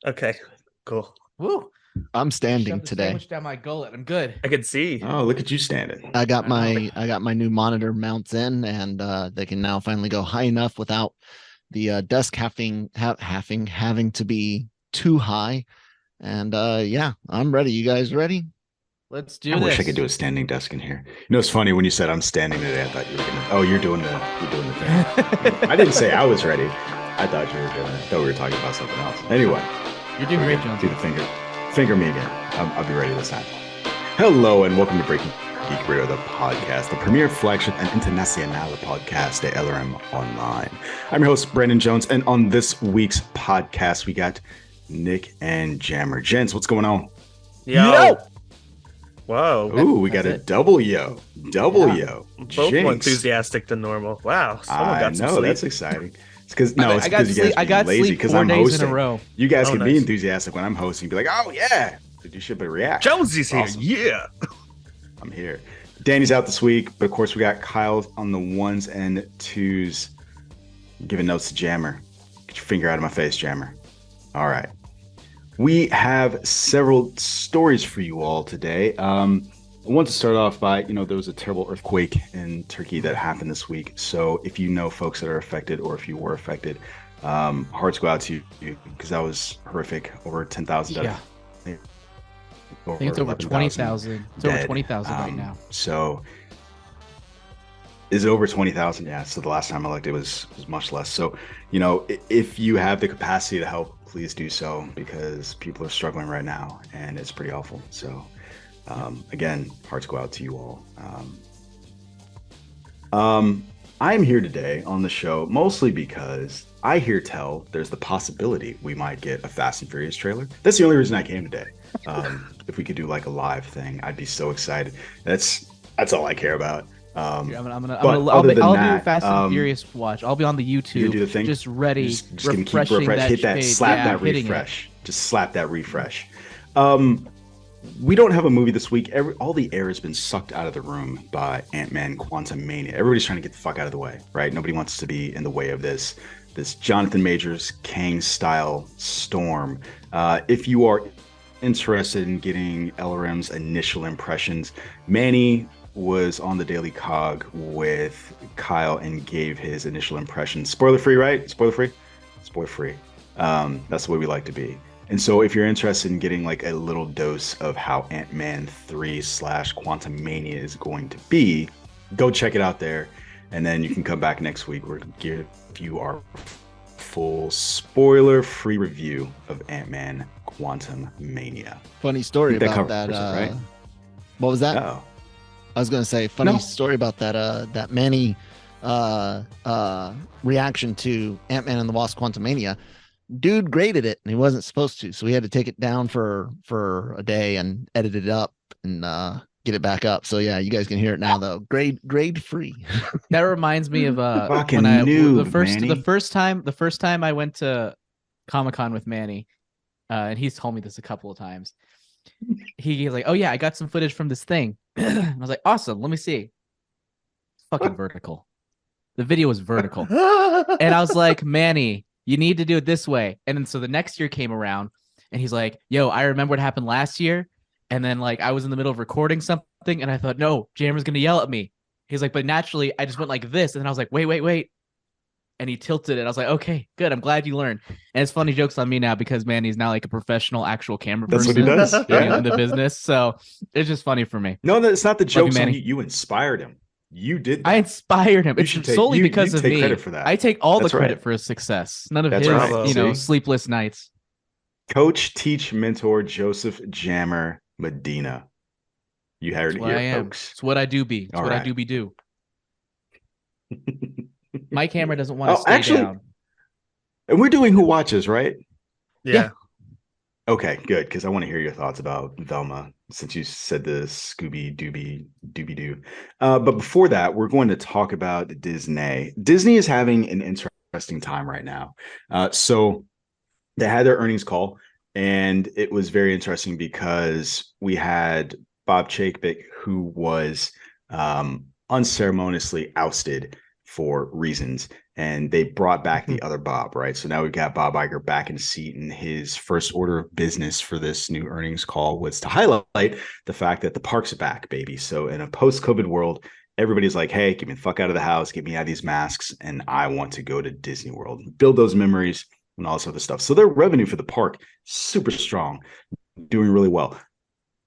Okay, cool. Woo! I'm standing Shoved the today. sandwich down my gullet. I'm good. I can see. Oh, look at you standing. I got my new monitor mounts in, and they can now finally go high enough without the desk having to be too high. And yeah, I'm ready. You guys ready? Let's do I this. wish I could do a standing desk in here. You know, it's funny when you said I'm standing today. I thought you were gonna. Oh, you're doing the thing. I didn't say I was ready. I thought you were doing it. I thought we were talking about something else. Anyway, You're doing great, Jones. do the finger me again. I'll be ready this time. Hello and welcome to Breaking Geek Radio, the podcast, the premier flagship and international podcast, the LRM Online. I'm your host, Brandon Jones, and on this week's podcast, we got Nick and Jammer. Gents, what's going on? Yo. Whoa. Ooh, we got a double yo. Yo. Both more Jinx. enthusiastic than normal. Wow. Someone I got some know, sleep. that's exciting. It's because no, it's I got because you guys sleep. I be got lazy sleep because 4 I'm days hosting. in a row. You guys Oh, can be nice. enthusiastic when I'm hosting. Be like, oh yeah, you should be react. Jonesy's here. Awesome. Yeah. I'm here. Danny's out this week, but of course we got Kyle on the ones and twos, giving notes to Jammer. Get your finger out of my face, Jammer. All right. We have several stories for you all today. I want to start off by, there was a terrible earthquake in Turkey that happened this week. So if you know folks that are affected or if you were affected, hearts go out to you because that was horrific. Over 10,000 dead. Yeah. I think it's over 20,000. It's over 20,000 right now. So is it over 20,000? Yeah. So the last time I looked, it was much less. So, if you have the capacity to help, please do so because people are struggling right now and it's pretty awful. So again, hearts go out to you all. I'm here today on the show mostly because I hear tell there's the possibility we might get a Fast and Furious trailer. That's the only reason I came today. If we could do like a live thing, I'd be so excited. That's all I care about. I'll do Fast and Furious watch. I'll be on the YouTube. You do the thing. Just ready. Just gonna keep refreshing refresh. Hit that. page. Slap Yeah, that hitting refresh. Just slap that refresh. We don't have a movie this week. All the air has been sucked out of the room by Ant-Man Quantumania. Everybody's trying to get the fuck out of the way, right? Nobody wants to be in the way of this Jonathan Majors Kang style storm. If you are interested in getting LRM's initial impressions, Manny was on the Daily Cog with Kyle and gave his initial impressions. Spoiler free, right? Spoiler free. That's the way we like to be. And so if you're interested in getting like a little dose of how Ant-Man 3 / Quantumania is going to be, go check it out there. And then you can come back next week. We're going to give you our full spoiler-free review of Ant-Man Quantumania. Funny story about that. Right? What was that? Oh, I was going to say funny story about that Manny reaction to Ant-Man and the Wasp Quantumania. Dude graded it and he wasn't supposed to, so we had to take it down for a day and edit it up and get it back up. So yeah, you guys can hear it now though. Grade free. That reminds me of fucking when noob, the first time I went to Comic-Con with Manny, and he's told me this a couple of times. He's like, "Oh yeah, I got some footage from this thing." I was like, "Awesome, let me see." It's fucking vertical. The video was vertical, and I was like, "Manny, you need to do it this way." And then so the next year came around and he's like, "Yo, I remember what happened last year." And then like I was in the middle of recording something and I thought, no, Jammer's going to yell at me. He's like, but naturally I just went like this. And then I was like, wait. And he tilted it. I was like, okay, good. I'm glad you learned. And it's funny jokes on me now because Manny's now like a professional actual camera that's person. what he does. Yeah. In the business. So it's just funny for me. No, it's not the jokes. Manny. You inspired him. You did that. I inspired him. You It's should take- solely you because of take me. credit for that. I take all That's the credit right. for his success. None of That's his, right. See? sleepless nights. Coach, teach, mentor, Joseph Jammer Medina. You heard That's it what here, I am. folks. It's what I do be. It's All what I right. do be do. My camera doesn't want to stay actually, down. And we're doing Who Watches, right? Yeah. Okay, good, because I want to hear your thoughts about Velma, since you said the Scooby Dooby Doo. But before that, we're going to talk about Disney. Disney is having an interesting time right now. So they had their earnings call, and it was very interesting because we had Bob Chapek, who was unceremoniously ousted for reasons. and they brought back the other Bob, right? So now we've got Bob Iger back in the seat, and his first order of business for this new earnings call was to highlight the fact that the parks are back, baby. So in a post-COVID world, everybody's like, hey, get me the fuck out of the house, get me out of these masks, and I want to go to Disney World, build those memories and all this other stuff. So their revenue for the park, super strong, doing really well.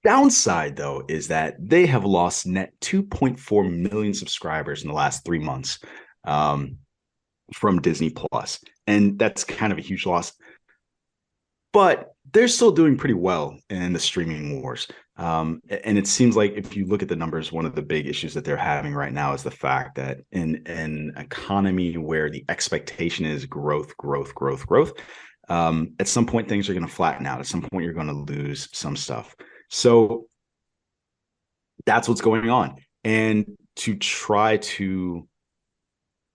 Downside, though, is that they have lost net 2.4 million subscribers in the last 3 months from Disney Plus. And that's kind of a huge loss. But they're still doing pretty well in the streaming wars. And it seems like if you look at the numbers, one of the big issues that they're having right now is the fact that in an economy where the expectation is growth, at some point things are going to flatten out. At some point you're going to lose some stuff. So that's what's going on. And to try to,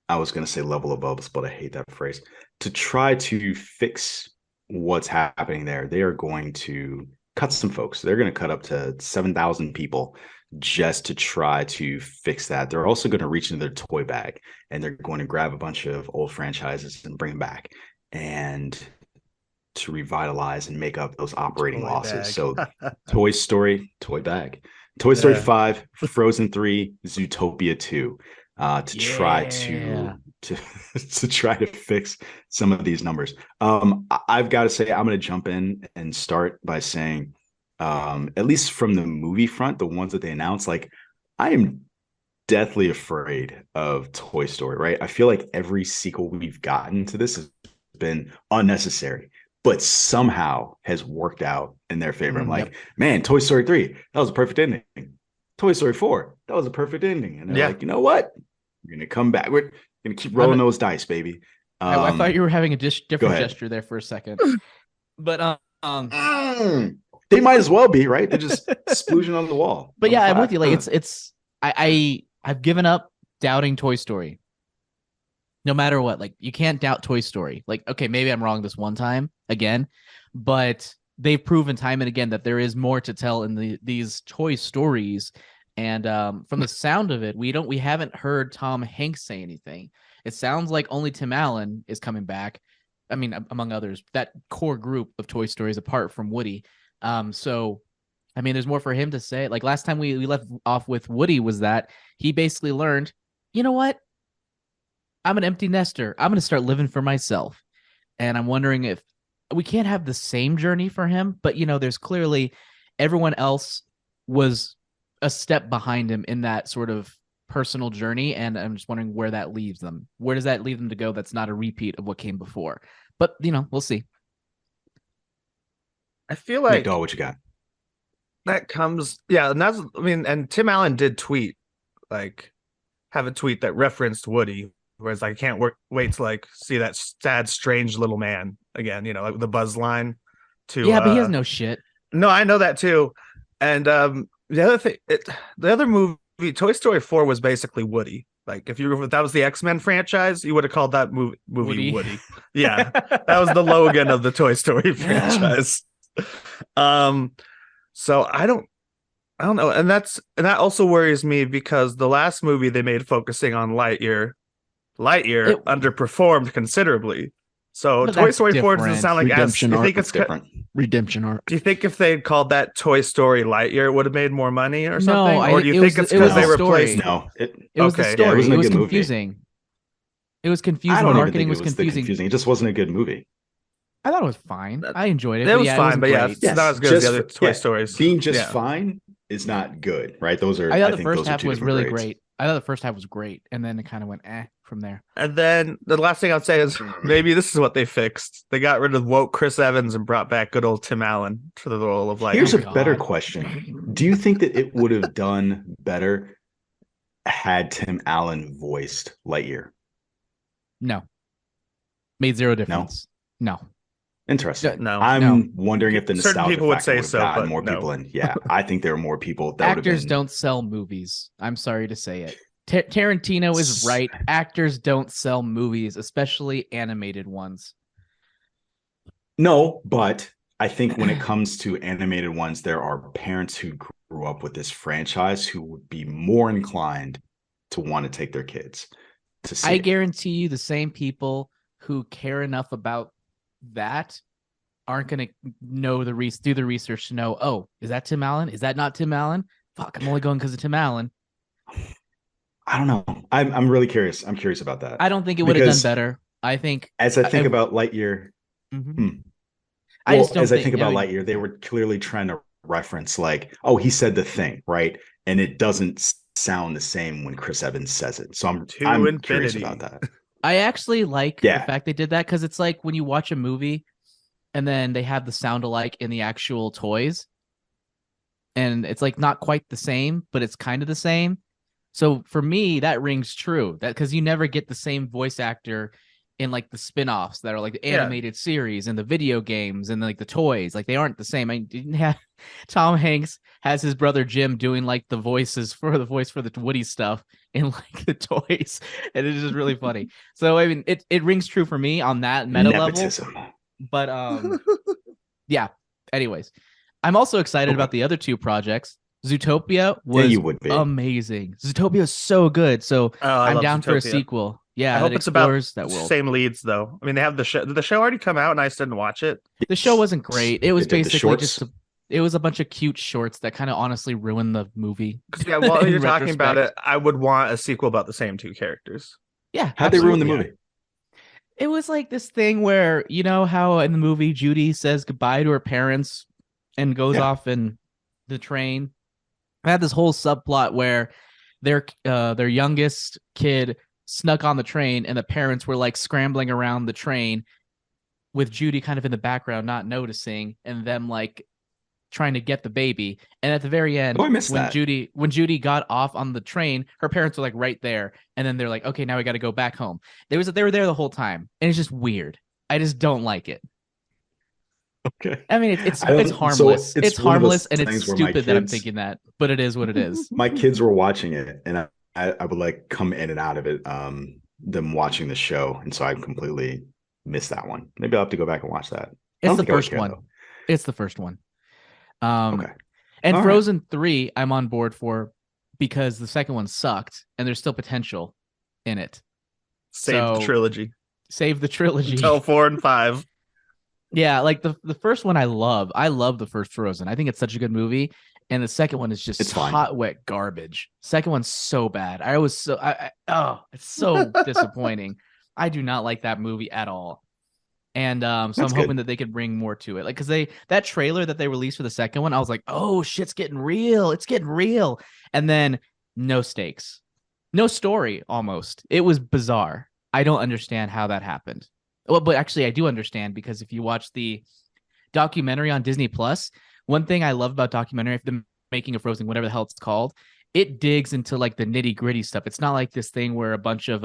I was going to say level above, but I hate that phrase. To try to fix what's happening there, they are going to cut some folks. They're going to cut up to 7,000 people just to try to fix that. They're also going to reach into their toy bag, and they're going to grab a bunch of old franchises and bring them back and to revitalize and make up those operating Toy losses. bag. So Toy Story, toy bag, Toy Story 5, Frozen 3, Zootopia 2, to try to try to fix some of these numbers. I've got to say, I'm going to jump in and start by saying, at least from the movie front, the ones that they announced, like, I am deathly afraid of Toy Story, right? I feel like every sequel we've gotten to this has been unnecessary, but somehow has worked out in their favor. I'm like, man, Toy Story 3, that was a perfect ending. Toy Story 4, that was a perfect ending. And they're like, you know what? We're going to come back. We're going to keep rolling those dice, baby. I thought you were having a different gesture there for a second. But they might as well be, right? They're just splooging on the wall. But yeah, I'm with you. Like I've given up doubting Toy Story. No matter what, like, you can't doubt Toy Story. Like, okay, maybe I'm wrong this one time again, but they've proven time and again that there is more to tell in these Toy Stories. And from the sound of it, we haven't heard Tom Hanks say anything. It sounds like only Tim Allen is coming back. I mean, among others, that core group of Toy Stories apart from Woody. So, I mean, there's more for him to say. Like last time we left off with Woody was that he basically learned, you know what? I'm an empty nester. I'm going to start living for myself. And I'm wondering if we can't have the same journey for him, but there's clearly everyone else was a step behind him in that sort of personal journey. And I'm just wondering where that leaves them. Where does that leave them to go? That's not a repeat of what came before, but we'll see. I feel like Nick, what you got? That comes, and that's, and Tim Allen did have a tweet that referenced Woody. Whereas I can't wait to see that sad, strange little man again, like the Buzz line. But he has no shit. No, I know that too. And the other thing, the other movie, Toy Story 4, was basically Woody. Like if that was the X-Men franchise, you would have called that movie Woody. Yeah, that was the Logan of the Toy Story franchise. So I don't know, and that also worries me because the last movie they made focusing on Lightyear underperformed considerably. So Toy Story 4 doesn't sound like redemption as arc. You think it's different. Redemption arc. Do you think if they had called that Toy Story Lightyear, it would have made more money or something? Or do you think it's because they replaced? No, it was the story. It was confusing. Movie. It was confusing. The marketing was confusing. It just wasn't a good movie. I thought it was fine. I enjoyed it. It was fine, but it's not as good as the other Toy Stories. Being just fine is not good, right? Those are. I thought the first half was really great. I thought the first half was great, and then it kind of went from there. And then the last thing I'd say is maybe this is what they fixed. They got rid of woke Chris Evans and brought back good old Tim Allen for the role of Lightyear. Here's a better question. Do you think that it would have done better had Tim Allen voiced Lightyear? No. Made zero difference. No. Interesting. No. I'm wondering if the nostalgia certain people would say would so, gotten but more people in. Yeah, I think there are more people that actors don't sell movies. I'm sorry to say it. Tarantino is right. Actors don't sell movies, especially animated ones. No, but I think when it comes to animated ones, there are parents who grew up with this franchise who would be more inclined to want to take their kids. to see. I guarantee you the same people who care enough about that aren't going to know do the research to know, oh, is that Tim Allen? Is that not Tim Allen? Fuck, I'm only going because of Tim Allen. I don't know. I'm really curious. I'm curious about that. I don't think it would have done better. I think as I think about Lightyear, I just don't as I think about Lightyear, they were clearly trying to reference like, oh, he said the thing, right? And it doesn't sound the same when Chris Evans says it. So I'm curious about that. I actually like the fact they did that because it's like when you watch a movie and then they have the sound alike in the actual toys. And it's like not quite the same, but it's kind of the same. So for me, that rings true. That because you never get the same voice actor in like the spin-offs that are like the animated series and the video games and like the toys. Like they aren't the same. I didn't have Tom Hanks has his brother Jim doing like the voice for the Woody stuff in like the toys. And it's just really funny. So I mean it rings true for me on that meta Nepotism. level. But yeah. Anyways, I'm also excited about the other two projects. Zootopia was amazing. Zootopia is so good. So I'm down Zootopia for a sequel. Yeah, I hope it's about that world. Same leads though. I mean, they have the show. Did the show already come out and I just didn't watch it? The show wasn't great. It was basically just it was a bunch of cute shorts that kind of honestly ruined the movie. Yeah, while you're talking about it, I would want a sequel about the same two characters. Yeah, how'd they ruin the movie? It was like this thing where you know how in the movie Judy says goodbye to her parents and goes off in the train. I had this whole subplot where their youngest kid snuck on the train and the parents were like scrambling around the train with Judy kind of in the background, not noticing, and them like trying to get the baby. And at the very end, when Judy got off on the train, her parents were like right there. And then they're like, okay, now we got to go back home. They were there the whole time. And it's just weird. I just don't like it. Okay. I mean, it's harmless. So it's harmless and it's stupid that I'm thinking that, but it is what it is. My kids were watching it and I would like come in and out of it, them watching the show. And so I completely missed that one. Maybe I'll have to go back and watch that. It's the first one. It's the first one. Okay. And all Frozen 3, I'm on board for because the second one sucked and there's still potential in it. Save the trilogy. Save the trilogy. Until 4 and 5. Yeah, like the first one I love. I love the first Frozen. I think it's such a good movie. And the second one is just hot, wet garbage. Second one's so bad. It's so disappointing. I do not like that movie at all. And so I'm hoping that they could bring more to it. Like, because that trailer that they released for the second one, I was like, oh, shit's getting real. It's getting real. And then no stakes, no story almost. It was bizarre. I don't understand how that happened. Well, but actually I do understand because if you watch the documentary on Disney Plus, one thing I love about documentary, if the making of Frozen, whatever the hell it's called, it digs into like the nitty gritty stuff. It's not like this thing where a bunch of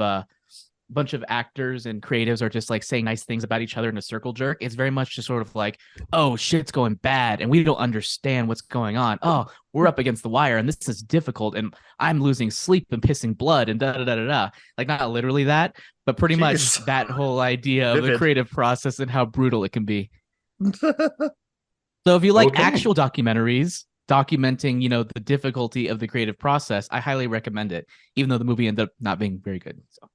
actors and creatives are just like saying nice things about each other in a circle jerk. It's very much just sort of like, oh, shit's going bad and we don't understand what's going on. Oh, we're up against the wire and this is difficult and I'm losing sleep and pissing blood and da da da da da. Like not literally that, but pretty much that whole idea of the creative process and how brutal it can be. So if you like actual documentaries documenting, the difficulty of the creative process, I highly recommend it, even though the movie ended up not being very good. So.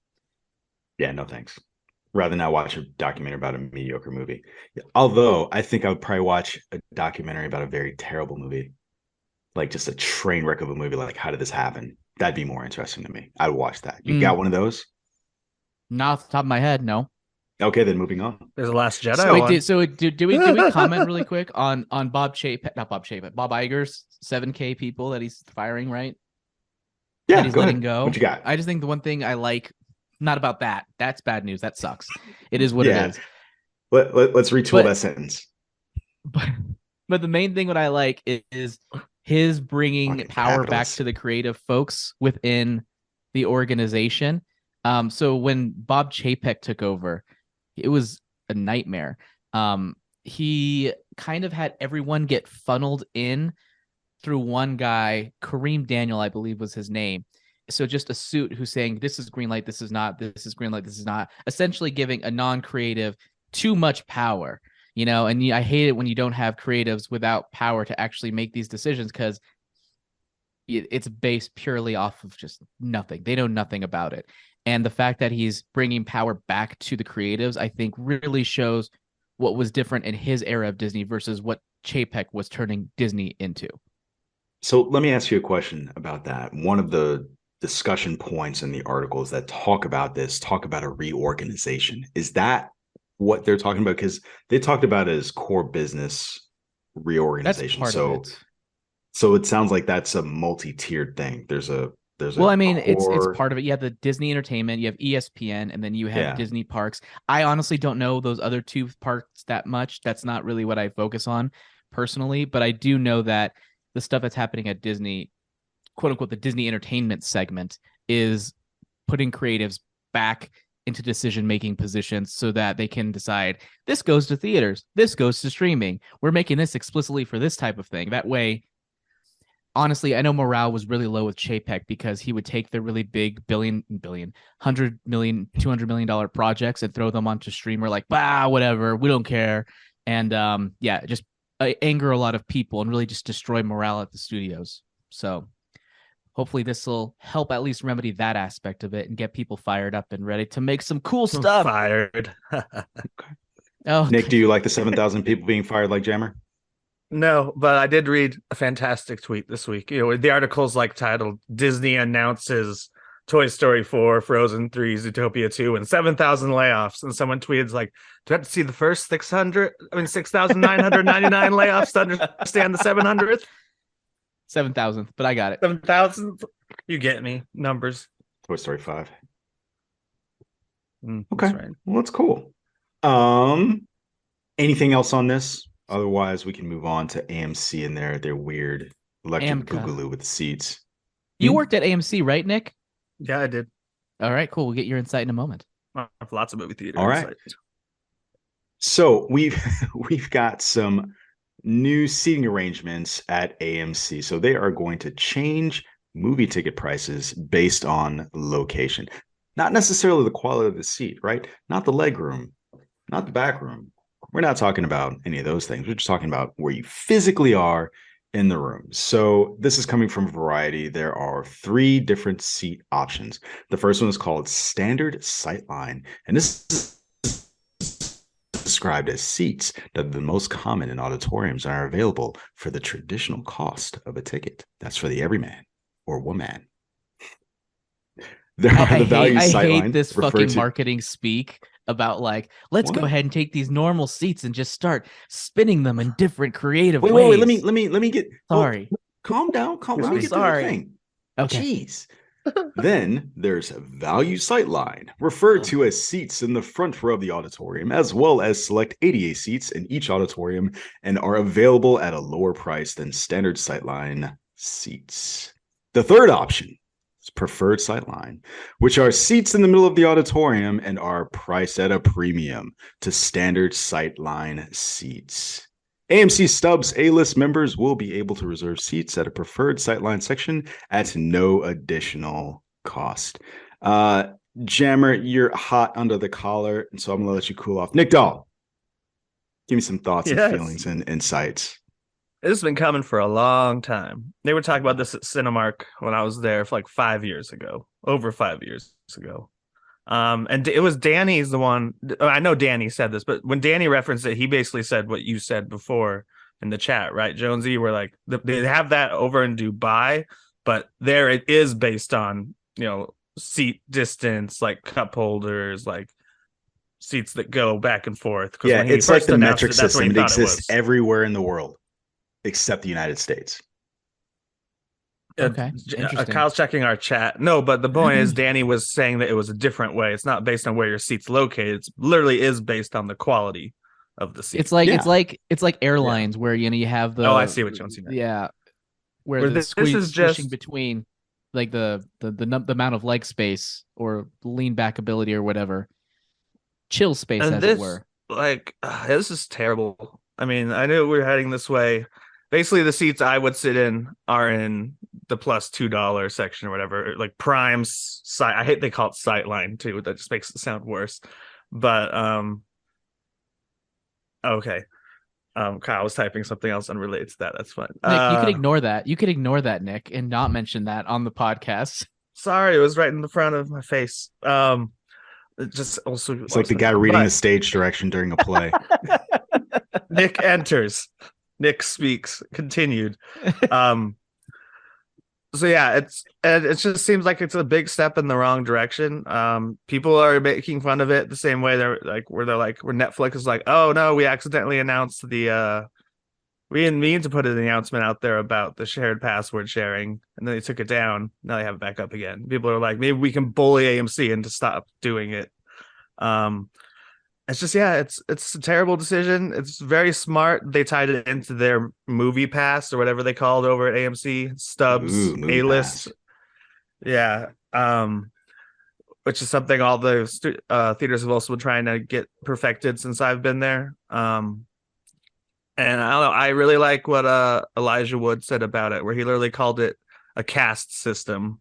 Yeah, no thanks. Rather not watch a documentary about a mediocre movie. Although I think I would probably watch a documentary about a very terrible movie, like just a train wreck of a movie. Like, how did this happen? That'd be more interesting to me. I'd watch that. You got one of those? Not off the top of my head, no. Okay, then moving on. There's the Last Jedi. Do we comment really quick on Bob Iger's 7K people that he's firing, right? Yeah, that he's letting go. go. What you got? I just think the one thing I like, not about that. That's bad news. That sucks. It is what it is. Let's retool that sentence. But the main thing what I like is his bringing power back to the creative folks within the organization. So when Bob Chapek took over, it was a nightmare. He kind of had everyone get funneled in through one guy, Kareem Daniel, I believe was his name. So just a suit who's saying, this is green light, this is not, this is green light, this is not, essentially giving a non-creative too much power, and I hate it when you don't have creatives without power to actually make these decisions because it's based purely off of just nothing. They know nothing about it. And the fact that he's bringing power back to the creatives, I think really shows what was different in his era of Disney versus what Chapek was turning Disney into. So let me ask you a question about that. One of the discussion points in the articles that talk about a reorganization. Is that what they're talking about? Because they talked about it as core business reorganization. That's part of it. So it sounds like that's a multi-tiered thing. Well, I mean, it's part of it. You have the Disney Entertainment, you have ESPN, and then you have Disney Parks. I honestly don't know those other two parks that much. That's not really what I focus on personally, but I do know that the stuff that's happening at Disney, quote unquote, the Disney Entertainment segment, is putting creatives back into decision-making positions so that they can decide, this goes to theaters, this goes to streaming. We're making this explicitly for this type of thing. That way, honestly, I know morale was really low with Chapek because he would take the really big $100 million, $200 million projects and throw them onto streamer like, bah, whatever, we don't care. And just anger a lot of people and really just destroy morale at the studios. So hopefully this will help at least remedy that aspect of it and get people fired up and ready to make some cool stuff. Fired. Oh, Nick, do you like the 7,000 people being fired like Jammer? No, but I did read a fantastic tweet this week. The article's like titled "Disney Announces Toy Story 4, Frozen 3, Zootopia 2, and 7,000 layoffs." And someone tweeted like, "Do I have to see the first 6,999 layoffs to understand the 700th?" 7,000th, but I got it. 7,000. You get me numbers. Toy Story 5. Okay, That's right. Well, that's cool. Anything else on this? Otherwise, we can move on to AMC and their weird electric boogaloo with the seats. You worked at AMC, right, Nick? Yeah, I did. All right, cool. We'll get your insight in a moment. I have lots of movie theater. All right. So we've got some new seating arrangements at AMC. So they are going to change movie ticket prices based on location. Not necessarily the quality of the seat, right? Not the leg room, not the back room. We're not talking about any of those things. We're just talking about where you physically are in the room. So this is coming from Variety. There are 3 different seat options. The first one is called Standard Sightline. And this is described as seats that are the most common in auditoriums and are available for the traditional cost of a ticket. That's for the everyman or woman. I hate this fucking marketing speak about like, let's go ahead and take these normal seats and just start spinning them in different creative ways. Wait, let me get sorry. Calm down. Let me get to the thing. Okay. Jeez. Then there's Value Sightline, referred to as seats in the front row of the auditorium, as well as select ADA seats in each auditorium, and are available at a lower price than standard Sightline seats. The third option is Preferred Sightline, which are seats in the middle of the auditorium and are priced at a premium to standard Sightline seats. AMC Stubs A-list members will be able to reserve seats at a preferred Sightline section at no additional cost. Jammer, you're hot under the collar, and so I'm going to let you cool off. Nick Dahl, give me some thoughts and feelings and insights. This has been coming for a long time. They were talking about this at Cinemark when I was there for like 5 years ago, over 5 years ago. And it was Danny's the one. I know Danny said this, but when Danny referenced it, he basically said what you said before in the chat, right, Jonesy? Where like they have that over in Dubai, but there it is based on, seat distance, like cup holders, like seats that go back and forth. Yeah, it's like the metric system. It exists everywhere in the world except the United States. Okay. Kyle's checking our chat. No, but the point is Danny was saying that it was a different way. It's not based on where your seat's located. It's literally is based on the quality of the seat. It's like it's like airlines where you have the I see what you mean. Yeah. Where this is just between like the amount of leg space or lean back ability or whatever. Chill space as it were. Like this is terrible. I mean, I knew we were heading this way. Basically, the seats I would sit in are in the plus $2 section or whatever, like prime site. I hate they call it Sightline too. That just makes it sound worse. But okay. Kyle was typing something else unrelated to that. That's fine. Nick, you could ignore that. You could ignore that, Nick, and not mention that on the podcast. Sorry, it was right in the front of my face. It just also It's like the guy reading the stage direction during a play. Nick enters. Nick speaks. Continued. So yeah, it just seems like it's a big step in the wrong direction. People are making fun of it the same way where Netflix is like, oh no, we accidentally announced we didn't mean to put an announcement out there about the shared password sharing, and then they took it down. Now they have it back up again. People are like, maybe we can bully AMC into stop doing it. It's just, yeah, it's a terrible decision. It's very smart. They tied it into their movie pass or whatever they called over at AMC, Stubs, A-list. Yeah. Which is something all the theaters have also been trying to get perfected since I've been there. And I don't know, I really like what Elijah Wood said about it, where he literally called it a caste system,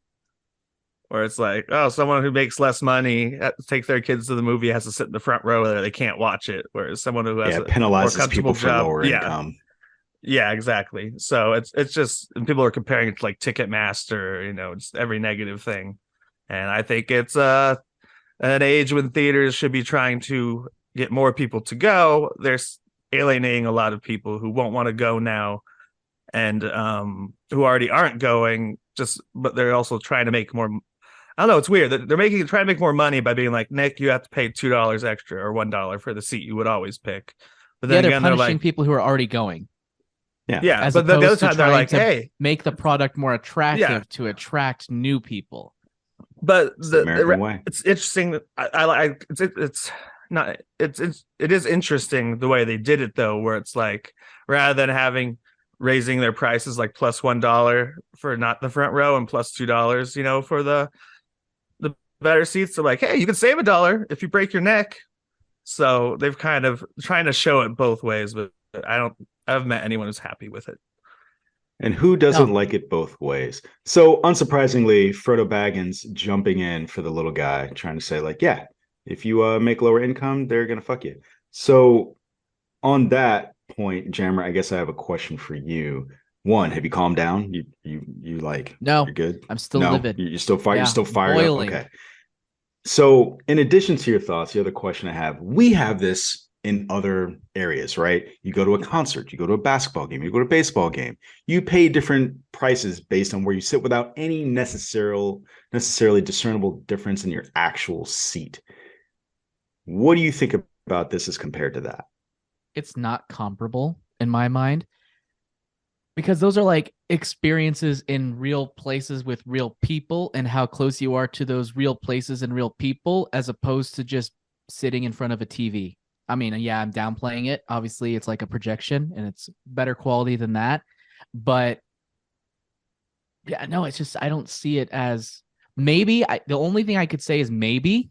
where it's like, oh, someone who makes less money take their kids to the movie has to sit in the front row there, they can't watch it, whereas someone who has a penalizes more people for job, lower income. Yeah, exactly. So it's just, and people are comparing it to like Ticketmaster, just every negative thing. And I think it's an age when theaters should be trying to get more people to go. There's alienating a lot of people who won't want to go now, and who already aren't going, but they're also trying to make more. I don't know, it's weird that they're trying to make more money by being like, Nick, you have to pay $2 extra or $1 for the seat you would always pick. But then they're punishing people who are already going. Yeah, but the other time they're like, hey, make the product more attractive to attract new people. But it's it's interesting that it is interesting the way they did it though, where it's like, rather than raising their prices like plus $1 for not the front row and plus $2, for the better seats, they're like, hey, you can save $1 if you break your neck. So they've kind of trying to show it both ways, but I haven't met anyone who's happy with it. And who doesn't like it both ways? So unsurprisingly, Frodo Baggins jumping in for the little guy, trying to say like, yeah, if you make lower income, they're gonna fuck you. So on that point, Jammer, I guess I have a question for you. One, have you calmed down? You like, no, you're good. I'm still livid. You're still fired. Yeah, you're still fired boiling. up. Okay. So in addition to your thoughts, the other question I have, we have this in other areas, right? You go to a concert, you go to a basketball game, you go to a baseball game, you pay different prices based on where you sit without any necessarily discernible difference in your actual seat. What do you think about this as compared to that? It's not comparable in my mind, because those are like experiences in real places with real people, and how close you are to those real places and real people, as opposed to just sitting in front of a TV. I mean, yeah, I'm downplaying it. Obviously, it's like a projection and it's better quality than that. But yeah, no, it's just, I don't see it as the only thing I could say is maybe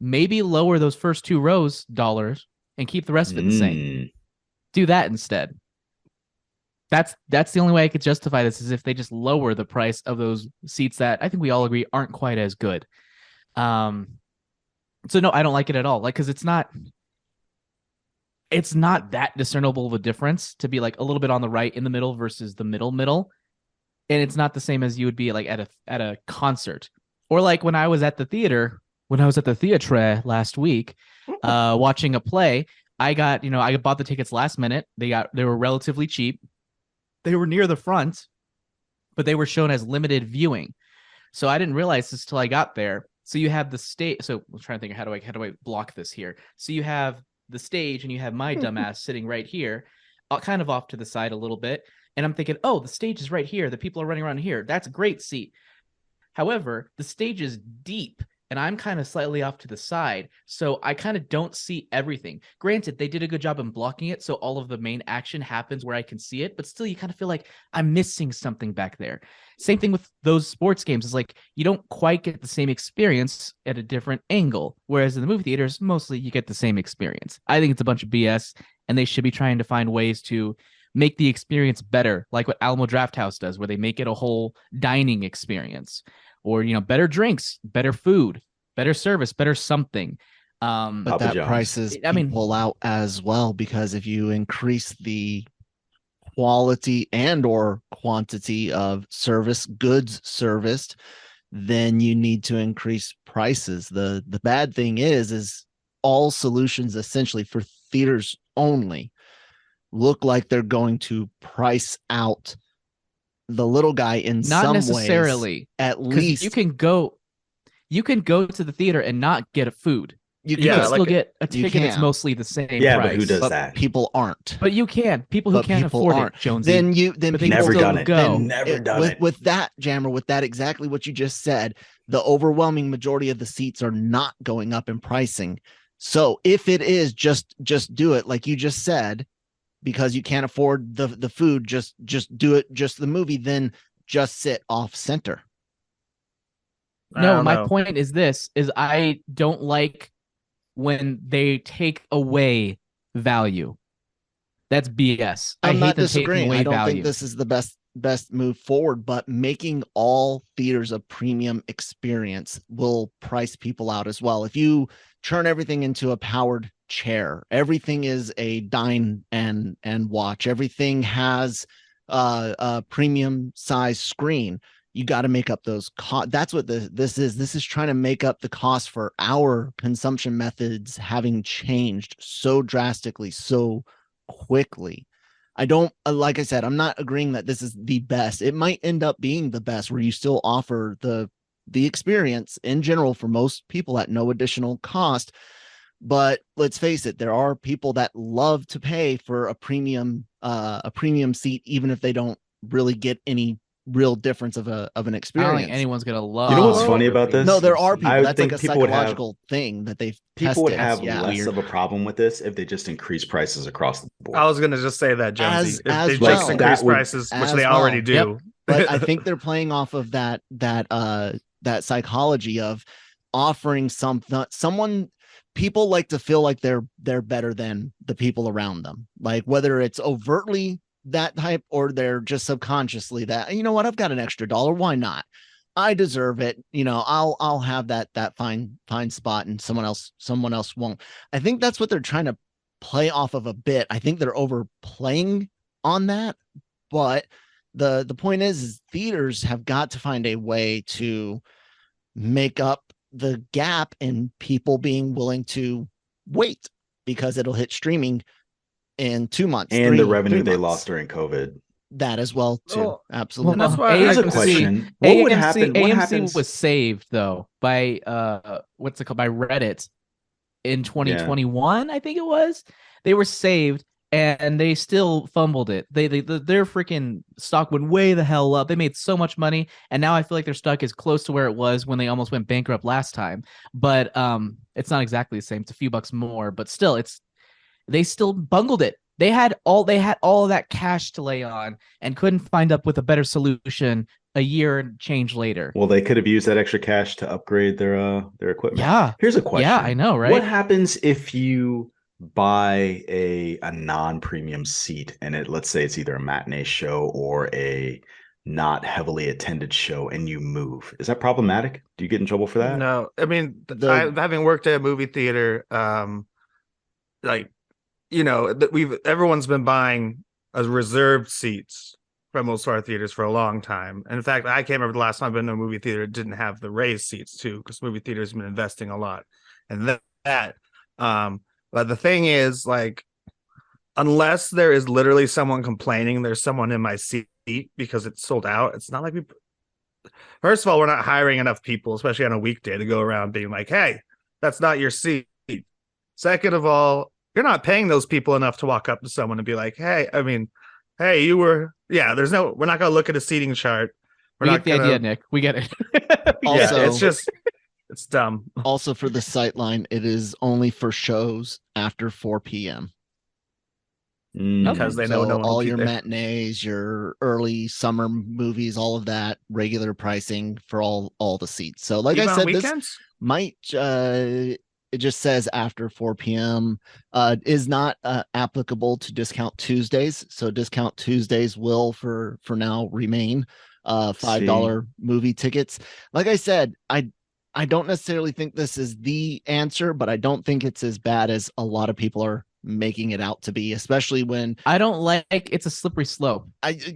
lower those first 2 rows dollars and keep the rest of it the same. Do that instead. That's the only way I could justify this, is if they just lower the price of those seats that I think we all agree aren't quite as good. So no, I don't like it at all. Like, because it's not that discernible of a difference to be like a little bit on the right in the middle versus the middle. And it's not the same as you would be like at a concert, or like when I was at the theater last week, watching a play. I bought the tickets last minute. They were relatively cheap. They were near the front, but they were shown as limited viewing. So I didn't realize this till I got there. So you have the stage. So I'm trying to think, how do I block this here? So you have the stage, and you have my dumbass sitting right here, kind of off to the side a little bit. And I'm thinking, oh, the stage is right here. The people are running around here. That's a great seat. However, the stage is deep, and I'm kind of slightly off to the side. So I kind of don't see everything. Granted, they did a good job in blocking it, so all of the main action happens where I can see it, but still you kind of feel like I'm missing something back there. Same thing with those sports games. It's like you don't quite get the same experience at a different angle, whereas in the movie theaters, mostly you get the same experience. I think it's a bunch of BS, and they should be trying to find ways to make the experience better, like what Alamo Drafthouse does, where they make it a whole dining experience. Or, better drinks, better food, better service, better something. But that prices people out as well, because if you increase the quality and or quantity of goods serviced, then you need to increase prices. The bad thing is all solutions essentially for theaters only look like they're going to price out the little guy in Not some necessarily. ways. At least you can go to the theater and not get a food. You can still get a ticket that's mostly the same price. But who does that? People aren't. But you can. People who can't afford it, Jonesy. Then people never still done it. go. Never done it. With that, Jammer, with that exactly what you just said, the overwhelming majority of the seats are not going up in pricing. So if it is just do it like you just said, because you can't afford the food, just do it, just the movie, then just sit off center. No, my point is this: I don't like when they take away value. That's BS. I'm not them disagreeing. taking away I don't value. think this is the best move forward, but making all theaters a premium experience will price people out as well. If you turn everything into a powered chair, everything is a dine and watch, everything has a premium size screen, you got to make up those costs. That's what this is. This is trying to make up the cost for our consumption methods having changed so drastically, so quickly. I don't, like I said, I'm not agreeing that this is the best. It might end up being the best where you still offer the experience in general for most people at no additional cost. But let's face it, there are people that love to pay for a premium seat, even if they don't really get any real difference of an experience. I don't think anyone's gonna love. You know what's funny about this? No, there are people. I That's like a think people psychological thing that they've people would tested. have less of a problem with this if they just increase prices across the board. I was gonna just say that, Jonesy. If they well. just increase prices, which they already do. Yep. But I think they're playing off of that psychology of offering someone. People like to feel like they're better than the people around them, like whether it's overtly that type or they're just subconsciously that, you know what, I've got an extra $1, why not? I deserve it. You know, I'll have that fine spot and someone else won't. I think that's what they're trying to play off of a bit. I think they're overplaying on that, but the point is theaters have got to find a way to make up the gap in people being willing to wait, because it'll hit streaming in 2 months. And the revenue they lost during COVID. That as well, too. Well, absolutely. and that's why Here's a question. What would happen? What AMC happens? was saved though by what's it called, by Reddit in 2021, I think it was. They were saved and they still fumbled it. Their freaking stock went way the hell up. They made so much money, and now I feel like their stock is close to where it was when they almost went bankrupt last time. But it's not exactly the same. It's a few bucks more, but still, they still bungled it. They had all of that cash to lay on and couldn't find up with a better solution a year and change later. Well, they could have used that extra cash to upgrade their equipment. Yeah. Here's a question. Yeah, I know, right? What happens if you buy a non-premium seat and let's say it's either a matinee show or a not heavily attended show and you move? Is that problematic? Do you get in trouble for that? No, I mean, having worked at a movie theater, like, you know, everyone's been buying reserved seats for most of our theaters for a long time. And in fact, I can't remember the last time I've been to a movie theater that didn't have the raised seats too, because movie theaters have been investing a lot in that. But the thing is, like, unless there is literally someone complaining there's someone in my seat because it's sold out, it's not like first of all, we're not hiring enough people, especially on a weekday, to go around being like, hey, that's not your seat. Second of all, you're not paying those people enough to walk up to someone and be like, hey, we're not going to look at a seating chart. We get the idea, Nick. We get it. Also, it's dumb. Also, for the Sightline, it is only for shows after 4 p.m. Because they know no one all your matinees, your early summer movies, all of that, regular pricing for all the seats. So, like even I said, weekends? This might it just says after 4 p.m. Is not applicable to Discount Tuesdays. So Discount Tuesdays will for now remain $5 movie tickets. Like I said, I don't necessarily think this is the answer, but I don't think it's as bad as a lot of people making it out to be, especially when I don't like it's a slippery slope.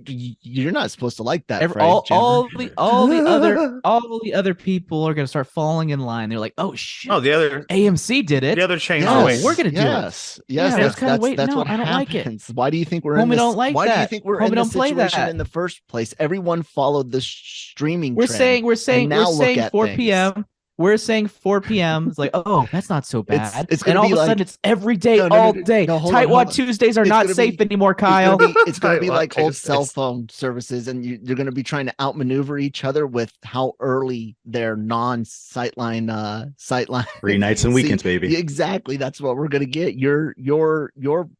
You're not supposed to like that. All the other people are gonna start falling in line. They're like, oh shit. Oh, the other AMC did it. The other chain. Yes, we're gonna do it. Yes, Yeah, that's no, what I don't like it. happens. Why do you think we're Homie in this? don't like why do you that. think we're Homie in this don't play situation that. in the first place? Everyone followed the streaming. We're trend, saying now we're look saying at 4 things. p.m. We're saying 4 p.m. It's like, oh, that's not so bad. It's and gonna all be of a like- sudden, it's every day, No, all day. hold Tightwad on. Tuesdays are It's not gonna safe be- anymore, Kyle. It's gonna be Tightwad like old Tuesdays. cell phone services, and you're gonna be trying to outmaneuver each other with how early their non-sightline sightline 3 nights and weekends, baby. Yeah, exactly. That's what we're gonna get. Your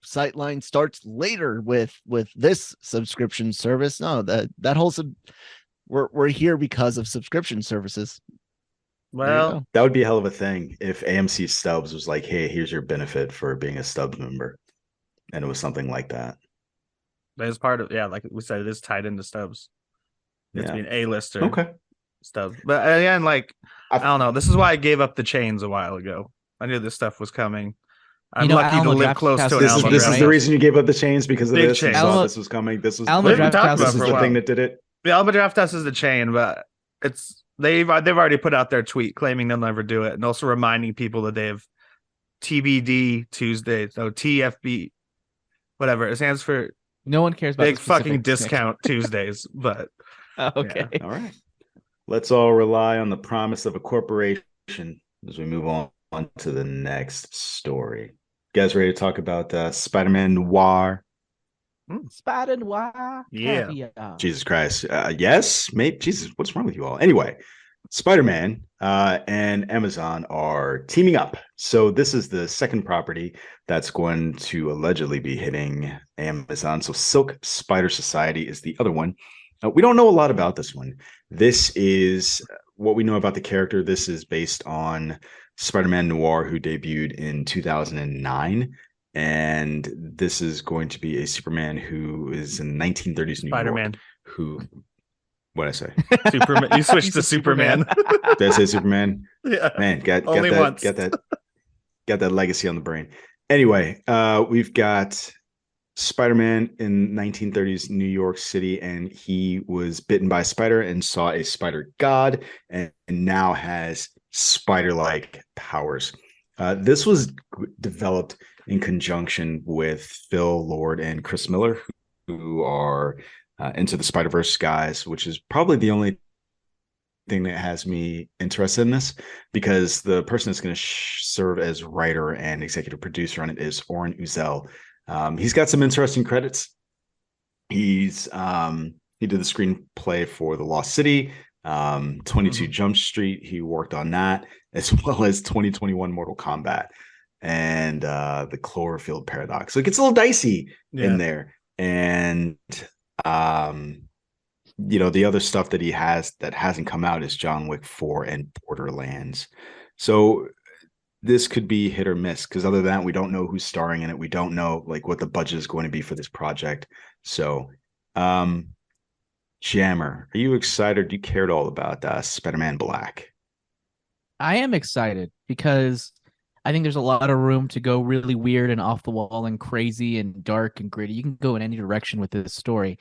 sightline starts later with this subscription service. No, that whole we're here because of subscription services. There you Well, go. That would be a hell of a thing if AMC Stubs was like, hey, here's your benefit for being a Stubs member. And it was something like that. as part of like we said, it is tied into Stubbs. It's Yeah. being A-lister. Okay. Stubbs. But again, like I don't know. This is why I gave up the chains a while ago. I knew this stuff was coming. I'm lucky Alamo to live Draft close House to an is- Alamo This Draft is the House. reason you gave up the chains because of Big this. And chains. saw this was coming. This was Alamo We've Draft talked House about this it is for a the while. thing that did it. The Alamo Draft House is the chain, but they've already put out their tweet claiming they'll never do it, and also reminding people that they have TBD Tuesday, so TFB, whatever it stands for. No one cares about Big the fucking specifics, Nick. discount Tuesdays, but Okay. All right. Let's all rely on the promise of a corporation as we move on to the next story. You guys ready to talk about Spider-Man Noir? Spider Noir. Yeah. Caviar. Jesus Christ. Yes, mate. Jesus, what's wrong with you all? Anyway, Spider-Man and Amazon are teaming up. So this is the second property that's going to allegedly be hitting Amazon. So Silk Spider Society is the other one. We don't know a lot about this one. This is what we know about the character. This is based on Spider-Man Noir, who debuted in 2009. And this is going to be a Superman who is in 1930s New Spider-Man. York. Who? What did I say? Superman. You switched to Superman. Did I say Superman? Yeah. Man, got Only that, once. got that legacy on the brain. Anyway, we've got Spider-Man in 1930s New York City, and he was bitten by a spider and saw a spider god, and now has spider-like powers. This was developed in conjunction with Phil Lord and Chris Miller, who are Into the Spider-Verse guys, which is probably the only thing that has me interested in this, because the person that's going to serve as writer and executive producer on it is Oren Uzel. He's got some interesting credits. He did the screenplay for The Lost City, 22 Jump Street. He worked on that, as well as 2021 Mortal Kombat and the Cloverfield Paradox. So it gets a little dicey in there. And the other stuff that he has that hasn't come out is John Wick 4 and Borderlands. So this could be hit or miss, because other than that, we don't know who's starring in it. We don't know like what the budget is going to be for this project. So Jammer, are you excited? Do you care at all about Spider-Man Black? I am excited because I think there's a lot of room to go really weird and off the wall and crazy and dark and gritty. You can go in any direction with this story,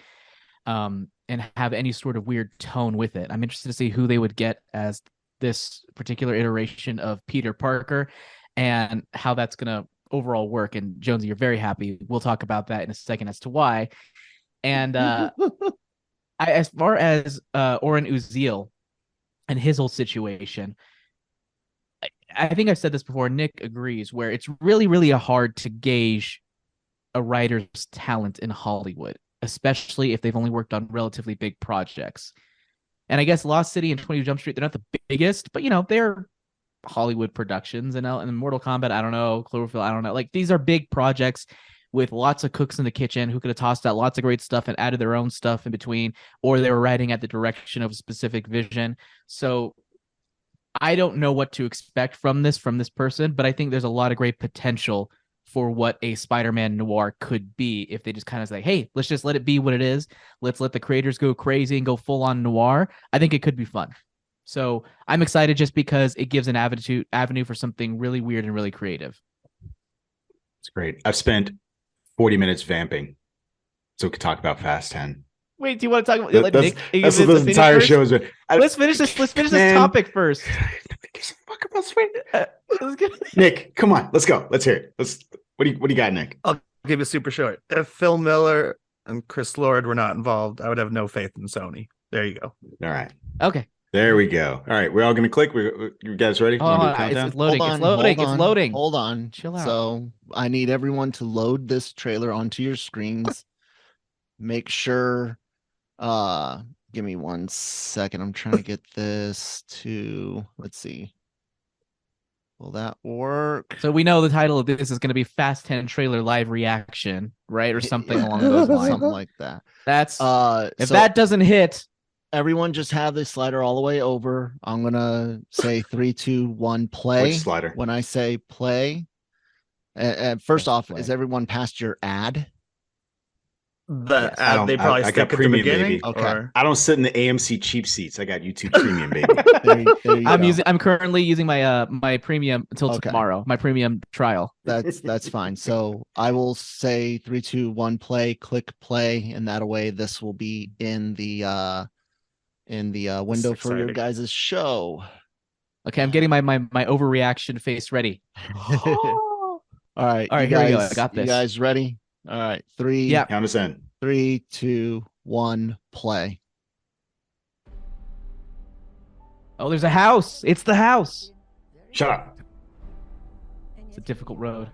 and have any sort of weird tone with it. I'm interested to see who they would get as this particular iteration of Peter Parker and how that's going to overall work. And Jonesy, you're very happy. We'll talk about that in a second as to why. And as far as Oren Uziel and his whole situation, I think I've said this before. Nick agrees, where it's really, really hard to gauge a writer's talent in Hollywood, especially if they've only worked on relatively big projects. And I guess Lost City and 20 Jump Street, they're not the biggest, but they're Hollywood productions. And Mortal Kombat, I don't know. Cloverfield, I don't know. Like, these are big projects with lots of cooks in the kitchen who could have tossed out lots of great stuff and added their own stuff in between, or they were writing at the direction of a specific vision. So I don't know what to expect from this person, but I think there's a lot of great potential for what a Spider-Man Noir could be if they just kind of say, hey, let's just let it be what it is. Let's let the creators go crazy and go full on noir. I think it could be fun. So I'm excited just because it gives an avenue for something really weird and really creative. It's great. I've spent 40 minutes vamping, so we could talk about Fast 10. Wait, do you want to talk about? That's what this entire show has been. Let's finish this. Let's finish this topic first. Nick, come on, let's go. Let's hear it. What do you got, Nick? I'll give you super short. If Phil Miller and Chris Lord were not involved, I would have no faith in Sony. There you go. All right. Okay. There we go. All right, we're all gonna click. You guys ready? It's loading. It's loading. Hold on. Chill out. So I need everyone to load this trailer onto your screens. Make sure. Give me 1 second. I'm trying to get this to. Let's see. Will that work? So we know the title of this is going to be Fast 10 trailer live reaction, right, or something along those lines. Something like that. That's if that doesn't hit. Everyone just have the slider all the way over. I'm gonna say 3, 2, 1, play. Which slider? When I say play, first off, is everyone past your ad? The ad they probably stick at the beginning. Baby. Okay. Or... I don't sit in the AMC cheap seats. I got YouTube Premium, baby. There you go. I'm currently using my my premium until tomorrow. My premium trial. That's fine. So I will say 3, 2, 1, play. Click play, and that way this will be in the window for your guys' show. Okay, I'm getting my overreaction face ready. All right, here we go. I got this. You guys ready? All right, 3. Yeah. Count us in. 3, 2, 1, play. Oh, there's a house. It's the house. Shut up. It's a difficult road.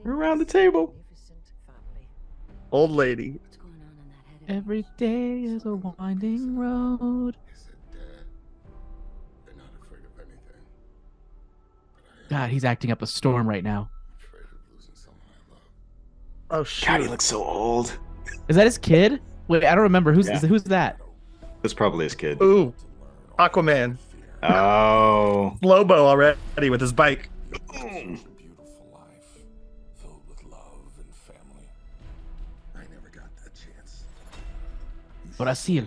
We're around the table. Old lady. Every day is a winding road. God, he's acting up a storm right now. Oh shit! God, he looks so old. Is that his kid? Wait, I don't remember. Who's that? That's probably his kid. Ooh, Aquaman. Oh, Lobo already with his bike. Beautiful life filled with love and family. I never got that chance. Brasil.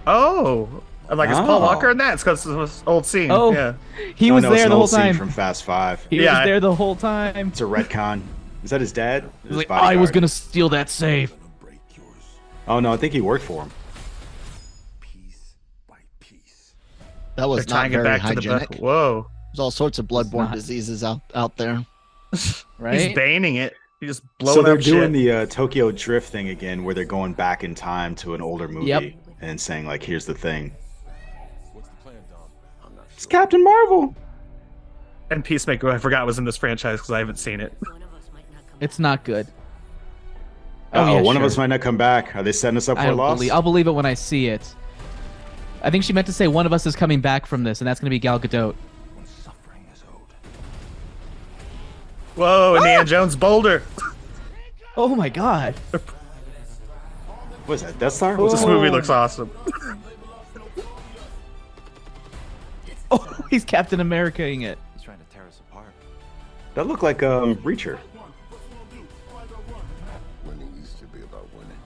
Oh, like is Paul Walker in that? It's because of this old scene. Oh, yeah. He was there the whole time. From Fast 5. He was there the whole time. It's a retcon. Is that his dad? He's like, I was gonna steal that safe. Oh no, I think he worked for him. Piece by piece. That was not very hygienic. Whoa. There's all sorts of bloodborne diseases out there. Right? He's banning it. He just blowing So they're up doing shit. the Tokyo Drift thing again, where they're going back in time to an older movie and saying like, "Here's the thing." What's the plan, Dom? I'm not It's Captain Marvel. And Peacemaker, I forgot was in this franchise because I haven't seen it. It's not good. One of us might not come back. Are they setting us up for a loss? I'll believe it when I see it. I think she meant to say one of us is coming back from this, and that's going to be Gal Gadot. when suffering is owed. Whoa, Indiana Jones boulder. Oh my god. What is that? Death Star? This movie looks awesome. Oh, he's Captain America-ing it. He's trying to tear us apart. That looked like Reacher. Winning used to be about winning.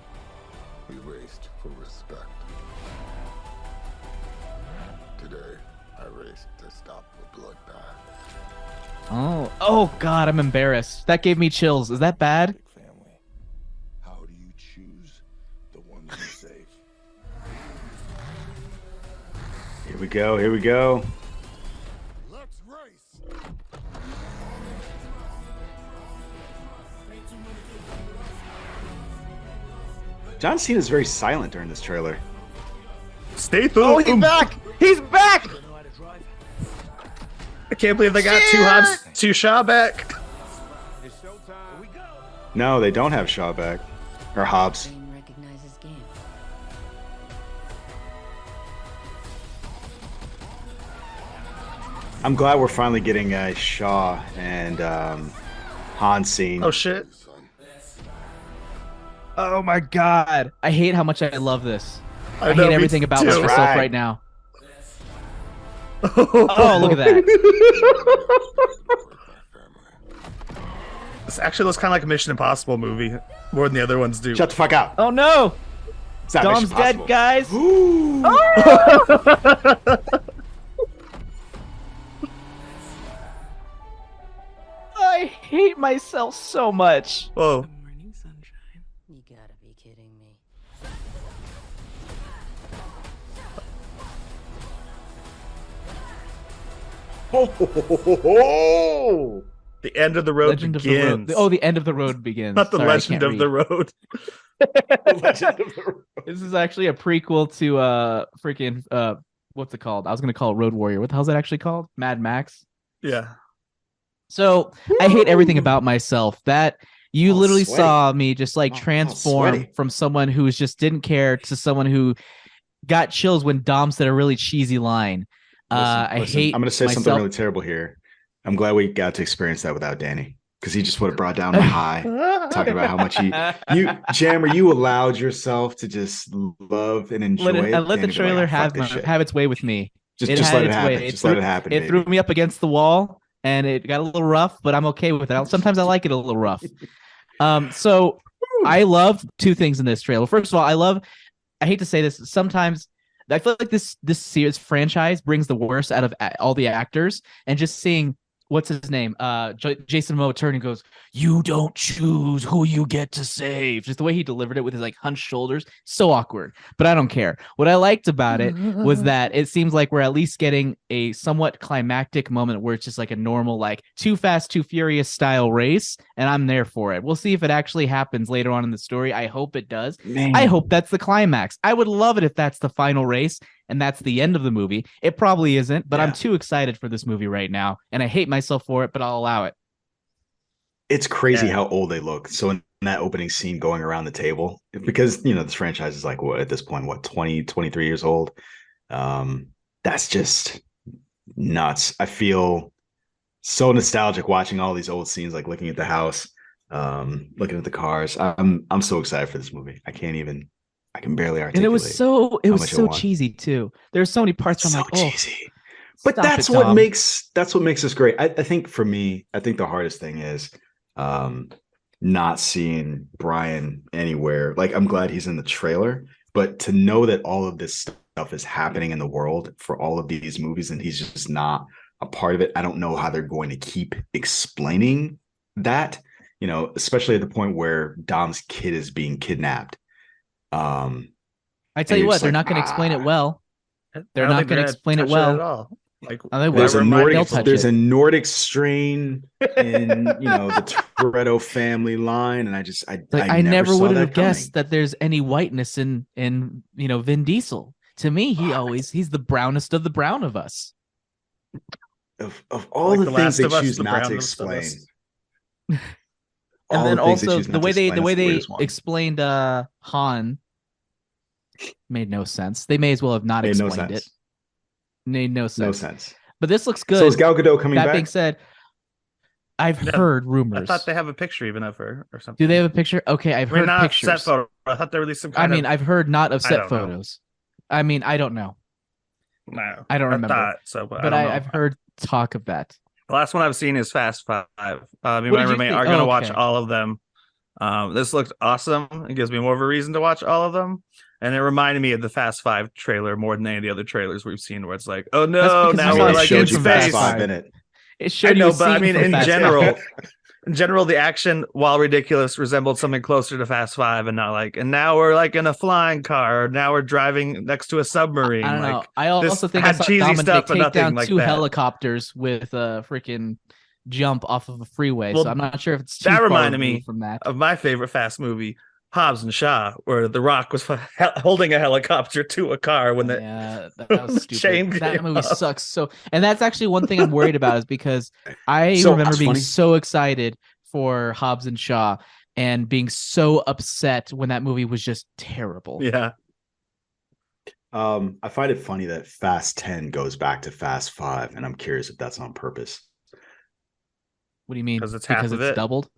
We raced for respect. Today, I raced to stop the bloodbath. Oh god, I'm embarrassed. That gave me chills. Is that bad? Big family. How do you choose the ones you save? Here we go. Here we go. Let's race. John Cena's very silent during this trailer. Stay through. Oh, he's back! He's back! I can't believe they got two Shaw back. No, they don't have Shaw back. Or Hobbs. Recognizes game. I'm glad we're finally getting Shaw and Han scene. Oh shit. Oh my god. I hate how much I love this. I know, hate me everything about too. myself Right. right now. Oh, look at that. This actually looks kind of like a Mission Impossible movie, more than the other ones do. Shut the fuck up. Oh no! It's not Dom's Mission Impossible. dead, guys. Ooh. hate myself so much. Whoa. Good morning, sunshine. You gotta be kidding me. Oh, The end of the road Legend of the begins. road. Oh, the end of the begins. Not the Sorry, I legend can't of the read. road. Legend of the Road. This is actually a prequel to freaking what's it called? I was gonna call it Road Warrior. What the hell's that actually called? Mad Max. Yeah. So I hate everything about myself. That you All literally sweaty. saw me just like All transform sweaty. from someone who just didn't care to someone who got chills when Dom said a really cheesy line. I hate. I'm going to say something myself. really terrible here. I'm glad we got to experience that without Danny, because he just would have brought down my high. Talking about how much you Jammer, you allowed yourself to just love and enjoy let it. the Danny be trailer like, "Fuck this shit." have its way with me. Just It let had it its happen. way. Just let it happen. It baby. threw me up against the wall, and it got a little rough, but I'm okay with it. Sometimes I like it a little rough. So I love two things in this trailer. First of all, I hate to say this, sometimes I feel like this series franchise brings the worst out of all the actors, and just seeing what's his name, Jason Momoa turn and goes, "You don't choose who you get to save." Just the way he delivered it with his like hunched shoulders, so awkward. But I don't care. What I liked about it was that it seems like we're at least getting a somewhat climactic moment where it's just like a normal, like Too Fast, Too Furious style race, and I'm there for it. We'll see if it actually happens later on in the story. I hope it does. Man. I hope that's the climax. I would love it if that's the final race and that's the end of the movie. It probably isn't, but I'm Yeah. too excited for this movie right now, and I hate myself for it, but I'll allow it. It's crazy Yeah. how old they look. So in that opening scene going around the table, because this franchise is like what at this point, 20, 23 years old. That's just nuts. I feel so nostalgic watching all these old scenes, like looking at the house, looking at the cars. I'm so excited for this movie. I can barely articulate. And it was so how much I want. cheesy too. There's so many parts where I'm So like, oh, cheesy. But stop that's it, what Dom. makes this great. I think for me, I think the hardest thing is not seeing Brian anywhere. Like, I'm glad he's in the trailer, but to know that all of this stuff is happening in the world for all of these movies and he's just not a part of it, I don't know how they're going to keep explaining that, especially at the point where Dom's kid is being kidnapped. I and tell you you're what, just they're like, not going to explain it well. I They're don't not think gonna they're explain it touch well. at all. Like, Oh, they will. There's a whatever They'll Nordic, touch there's it. a Nordic strain in the Toretto family line, and I never saw would that have guessed coming. that there's any whiteness in Vin Diesel. To me, he's the brownest of the brown of us. Of all Like the The things Last they of Us, choose the not to brownest of explain, us. And all then the things also choose the not to way explain, that's the they weirdest one. explained Han made no sense. They may as well have not Made no explained sense. it. Made no sense. No sense. But this looks good. So is Gal Gadot coming that back? being said, I've Yeah, heard I rumors. thought they have a picture even of her or something. Do they have a picture? Okay, I've I mean, heard not pictures. set photo. I thought they released some I kind mean, of. I've heard not of I set don't know. photos. I mean, I don't know, No, I don't remember. thought so, but but I don't know. I've heard talk of that. The last one I've seen is Fast Five. Me and What my did you roommate think? are going to Oh, watch okay. all of them. This looked awesome. It gives me more of a reason to watch all of them. And it reminded me of the Fast Five trailer more than any of the other trailers we've seen where it's like, oh That's no, because now you I saw we're mean, the like scene in showed you from Fast space. Fast Five in it. It I showed you know, a but I scene mean, from in Fast general, the action, while ridiculous, resembled something closer to Fast Five and not like, and now we're like in a flying car, or now we're driving next to a submarine. I don't know. Like, I this also think I had saw cheesy Dominic stuff, but take nothing down like two that. helicopters with a freaking jump off of a freeway. Well, so I'm not sure if it's too that far reminded removed me from that. of my favorite Fast movie, Hobbs and Shaw, where The Rock was holding a helicopter to a car when the Yeah, that when was the chain stupid. That came movie off. sucks so. And that's actually one thing I'm worried about is because I So, remember that's being funny. so excited for Hobbs and Shaw and being so upset when that movie was just terrible. Yeah, I find it funny that Fast 10 goes back to Fast 5, and I'm curious if that's on purpose. What do you mean? 'Cause it's half of it. Doubled?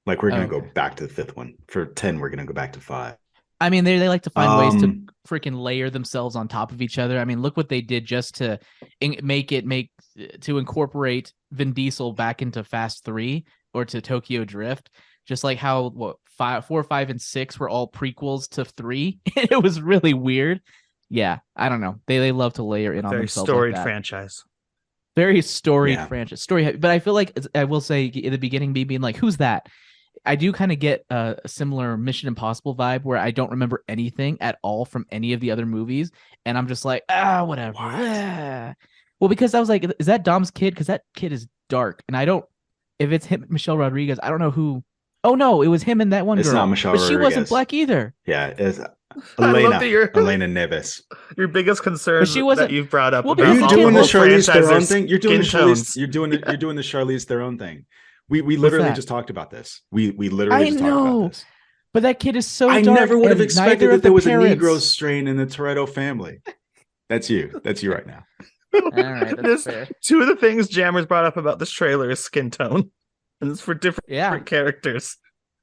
Like, we're going to Okay. go back to the fifth one. For 10, we're going to go back to 5. I mean, they like to find ways to Um, freaking layer themselves on top of each other. I mean, look what they did just to incorporate Vin Diesel back into Fast 3 or to Tokyo Drift. Just like how 4, 5, and 6 were all prequels to 3. It was really weird. Yeah, I don't know. They love to layer in on very themselves storied like that. franchise. very storied Yeah. franchise, story heavy. But I feel like I will say in the beginning, me being like, "Who's that?" I do kind of get a similar Mission Impossible vibe where I don't remember anything at all from any of the other movies, and I'm just like, whatever. Ah. Well, because I was like, is that Dom's kid? Because that kid is dark, and I don't. If it's him, Michelle Rodriguez, I don't know who. Oh no, it was him and that one girl. It's not Michelle but she wasn't Rodriguez. black either. Yeah, it's I love that Elena Neves. Your biggest concern But she wasn't- that you've brought up. Well, about Are you because all doing the those Charlize Theron franchises, thing? You're doing the skin Charlize. tones. You're doing the Charlize Theron thing. We literally that? just talked about this. We literally I just talked know. about this. But that kid is so I dark. never would have and expected neither that of there the was a parents- Negro strain in the Toretto family. That's you. That's you right now. All right, that's This- fair. Two of the things Jammer's brought up about this trailer is skin tone, and it's for different Yeah. characters.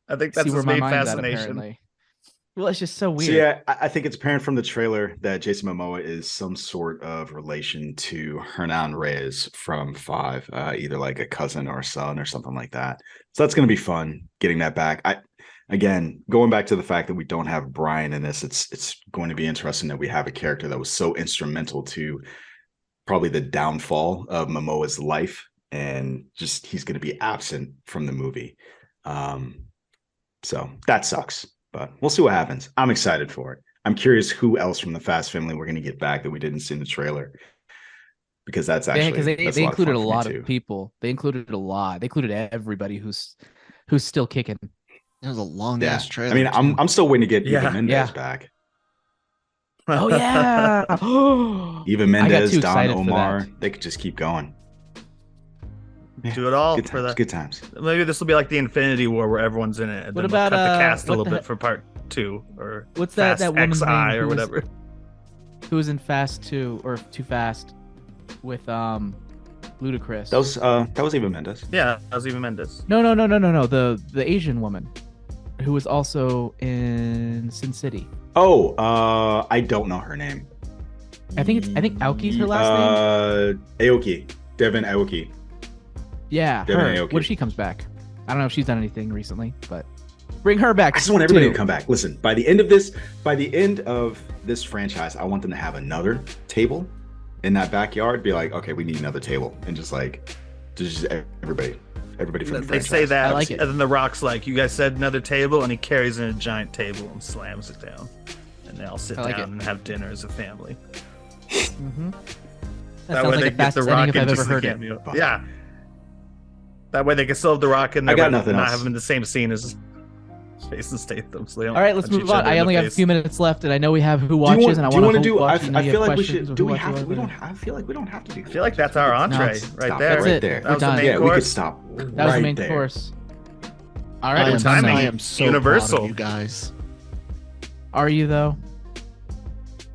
I think that's See where his my main mind's at, fascination. apparently. Well, it's just so weird. So yeah, I think it's apparent from the trailer that Jason Momoa is some sort of relation to Hernan Reyes from Five, either like a cousin or a son or something like that. So that's going to be fun getting that back. Again, going back to the fact that we don't have Brian in this, it's going to be interesting that we have a character that was so instrumental to probably the downfall of Momoa's life, and just he's going to be absent from the movie. So that sucks. But we'll see what happens. I'm excited for it. I'm curious who else from the Fast family we're going to get back that we didn't see in the trailer, because that's actually because that's they included a fun for me lot too. of people. They included a lot. They included everybody who's still kicking. It was a long Yeah, ass trailer. I mean, too. I'm still waiting to get Yeah. Eva Mendes Yeah. back. Oh yeah. Eva Mendes, too Don excited for Omar, that. they could just keep going. Do it all Good for times. that. Good times. Maybe this will be like the Infinity War where everyone's in it. And What then we'll about, cut the cast a what little the bit for part 2 or What's that Fast woman's XI name or who was- whatever. Who was in Fast 2 or Too Fast with Ludacris? That was Eva Mendes. Yeah, that was Eva Mendes. No. The Asian woman who was also in Sin City. Oh, I don't know her name. I think Aoki's her last name. Aoki, Devin Aoki. Yeah, Devin her. Aoki. What if she comes back? I don't know if she's done anything recently, but bring her back. I just want everybody too. to come back. Listen, by the end of this franchise, I want them to have another table in that backyard. Be like, okay, we need another table, and just everybody from the They franchise. say that, I like it. and then The Rock's like, "You guys said another table," and he carries in a giant table and slams it down, and they all sit I like down it. and have dinner as a family. Mm-hmm. That, That sounds way like they the get The fastest Rock ending if in I've just ever the heard it. cameo. Yeah. That way they can still have The Rock in there, I got but nothing not else. have him in the same scene as Jason Statham. So they don't All right, let's punch move each on. other I in only the have a face. few minutes left, and I know we have Who Do you Watches, want, and I do you want want to to do? watch. I feel like we should. should. Do we have? We don't. I feel like we don't have to do. I feel like that's our entree right Stop there. That's Right it. there. That was the done. main Yeah, we could course. stop. That was right the main there. course. All I right, am, we're done. timing. I am so Universal. proud of you guys. Are you though?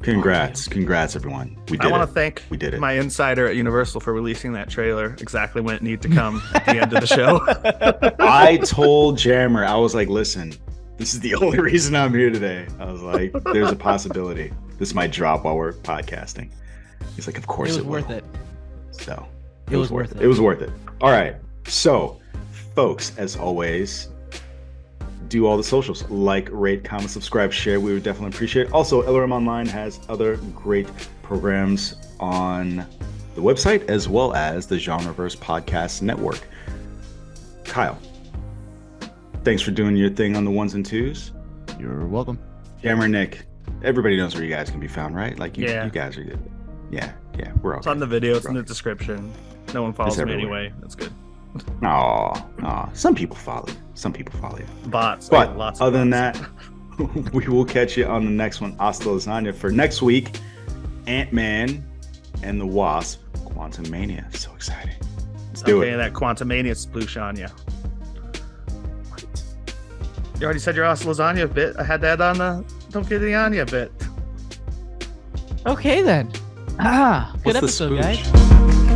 Congrats, everyone. We did I want it. to thank We did it. my insider at Universal for releasing that trailer exactly when it needed to come at the end of the show. I told Jammer, I was like, listen, this is the only reason I'm here today. I was like, there's a possibility this might drop while we're podcasting. He's like, of course It it, was worth will. it. So It was worth it. It was worth it. All right. So, folks, as always, do all the socials. Like, rate, comment, subscribe, share. We would definitely appreciate it. Also, LRM Online has other great programs on the website as well as the Genreverse Podcast Network. Kyle, thanks for doing your thing on the ones and twos. You're welcome. Jammer, Nick, everybody knows where you guys can be found, right? Like, you guys are good. Yeah, we're It's okay. on the video. It's in the description. No one follows me everywhere. anyway. That's good. Aw, some people follow you. Some people follow you. Bots. But lots of other than bots. that, we will catch you on the next one. Hasta lasagna. For next week, Ant-Man and the Wasp, Quantumania. So exciting. Let's do okay, it. that Quantumania sploosh on you. You already said your Hasta lasagna bit. I had that on the Don't Get the Anya bit. Okay then. Good What's the episode, spooch? guys.